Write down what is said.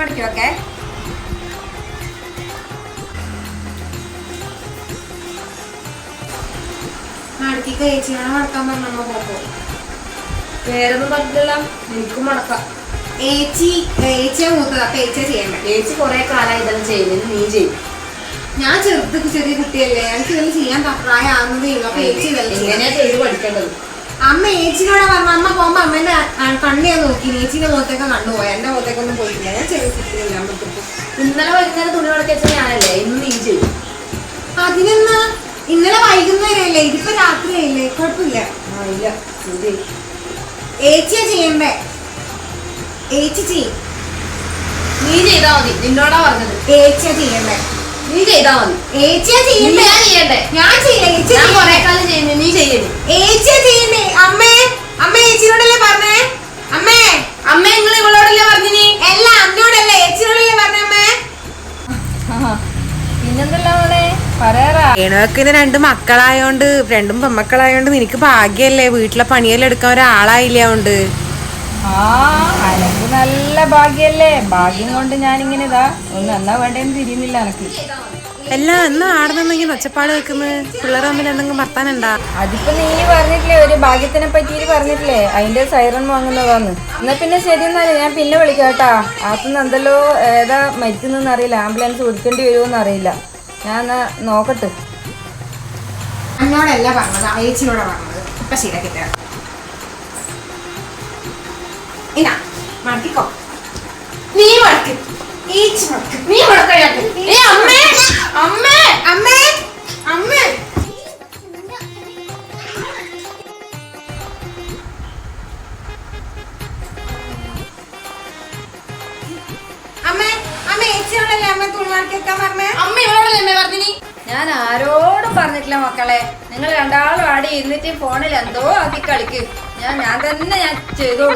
മടക്കിയൊക്കെ മടക്കിക്കോ ചേച്ചി. ഞാൻ മടക്കാൻ പറഞ്ഞ പോക്കോ വേറൊന്നും പറഞ്ഞില്ല. എനിക്കും മടക്കാം. ഏച്ചിയെ മൂത്തത്. അപ്പൊ ഏച്ചിയെ ചെയ്യണ്ടേ? ചേച്ചി കൊറേ കാലമായി ഇതെല്ലാം ചെയ്യുന്നത്. നീ ചെയ്യും. ഞാൻ ചെറിയ കുട്ടിയല്ലേ, എനിക്ക് ഇതെല്ലാം ചെയ്യാൻ പ്രായമാകുന്നതേ ഉള്ളൂ. അപ്പൊ ഏച്ചി ഇങ്ങനെയാ ചെയ്ത് പഠിക്കേണ്ടത്. അമ്മ ഏച്ചിനോടെ പറഞ്ഞു. അമ്മ പോകുമ്പോ അമ്മേന്റെ കണ്ണ് ഞാൻ നോക്കി. ഏച്ചിന്റെ മുഖത്തേക്ക് കണ്ടുപോയി, എന്റെ മുഖത്തേക്കൊന്നും പോയിട്ടില്ല. ഞാൻ ചെയ്തിട്ടില്ല. ഇന്നലെ വൈകുന്നേരം തുണി മടക്കി വെച്ചാൽ ഞാനല്ലേ, ഇന്ന് നീ ചെയ്യും. അതിനെന്നാ ഇന്നലെ വൈകുന്നേരമല്ലേ, ഇതിപ്പോ രാത്രിയായില്ലേ, കുഴപ്പമില്ല. ഇല്ല ഏച്ചിയാ ചെയ്യണ്ടേ? ഏച്ചി ചെയ്യും. നീ ചെയ്താ മതി. നിന്നോടാ പറഞ്ഞത്. ഏച്ചിയാ ചെയ്യണ്ടേ? നീ ചെയ്താ മതി. ഏച്ചിയാ ചെയ്യണ്ടേ? ചെയ്യണ്ടേ? ഞാൻ ചെയ്യില്ല. ഞാൻ കൊറേ കാലം ചെയ്യുന്നു. നീ ചെയ്യരുത്. ഏച്ചിയാ ചെയ്യണ്ടേ? അമ്മേ ഏച്ചിനോടല്ലേ പറഞ്ഞേ? അമ്മേ നിങ്ങൾ ഇവളോടല്ലേ പറഞ്ഞിനി? അല്ല, അമ്മയോടല്ലേ, ഏച്ചിനോടല്ലേ പറഞ്ഞമ്മേ? പിന്നെന്തല്ലോ പറയാറാ. ഏണോക്കിന് 2 മക്കളായോണ്ട്, 2 പെമ്മക്കളായോണ്ട് നിനക്ക് ഭാഗ്യല്ലേ, വീട്ടിലെ പണിയെല്ലാം എടുക്കാൻ ഒരാളായില്ലോണ്ട്. അനക്ക് നല്ല ഭാഗ്യല്ലേ. ഭാഗ്യം കൊണ്ട് ഞാനിങ്ങനെ ഇതാ എന്നാ വേണ്ടേന്ന് തിരിയുന്നില്ല എനക്ക്. എല്ലാം എന്നാ ആടുന്നെങ്കിൽ ഒച്ചപ്പാട് വെക്കുന്നത്? പിള്ളേർ തമ്മിൽ എന്തെങ്കിലും വർത്താനുണ്ടാ? അതിപ്പോ നീ പറഞ്ഞിട്ടില്ലേ, ഒരു ഭാഗ്യത്തിനെ പറ്റി പറഞ്ഞിട്ടില്ലേ, അതിന്റെ സൈറൺ വാങ്ങുന്നതാന്ന്. എന്നാ പിന്നെ ശരി, എന്നാലും ഞാൻ പിന്നെ വിളിക്കാം കേട്ടാ. അകത്തുനിന്ന് എന്തല്ലോ ഏതാ മരിക്കുന്നെന്ന് അറിയില്ല, ആംബുലൻസ് വിളിക്കേണ്ടി വരുമോന്ന് അറിയില്ല. ഞാൻ എന്നാ നോക്കട്ടെ. എന്നോടല്ല പറഞ്ഞത്, ഏച്ചിനോടാ പറഞ്ഞത്. ഇപ്പൊ ശരിയാക്കി തരാം. ഇനാ മടക്കിക്കോ. നീ മടക്ക്. ഏച്ചി മടക്ക്. നീ മുടക്കഴിയാക്ക്. അമ്മേ അമ്മേ അമ്മേ അമ്മേ അമ്മേ അമ്മ ഏച്ചിയോടല്ലേ അമ്മ തുണിമാർക്ക് വെക്കാൻ പറഞ്ഞേ? അമ്മ ഇവളോടല്ലേ അമ്മ പറഞ്ഞിനി? ഞാൻ ആരോടും പറഞ്ഞിട്ടില്ല മക്കളെ. നിങ്ങൾ 2 ആളും ആടി ഇരുന്നിട്ട് ഫോണിൽ എന്തോ ആക്കി കളിക്ക്. ഞാൻ തന്നെ ചെയ്തോളൂ.